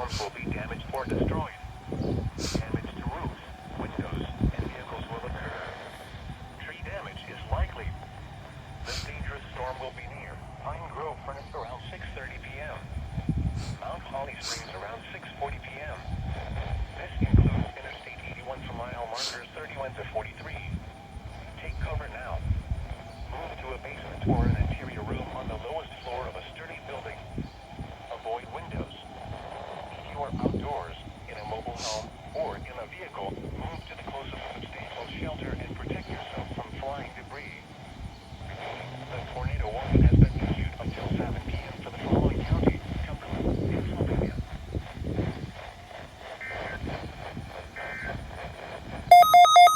homes will be damaged or destroyed. Damage to roofs, windows, and vehicles will occur. Tree damage is likely. This dangerous storm will be near Pine Grove Furnace around 6:30 p.m. Mount Holly Springs around 6:40 p.m. This includes Interstate 81 for mile markers 31 to 43. Take cover now. Move to a basement or an interior room on the lowest floor of a sturdy building. Avoid windows. If you are outdoors, in a mobile home, or in a vehicle, move to the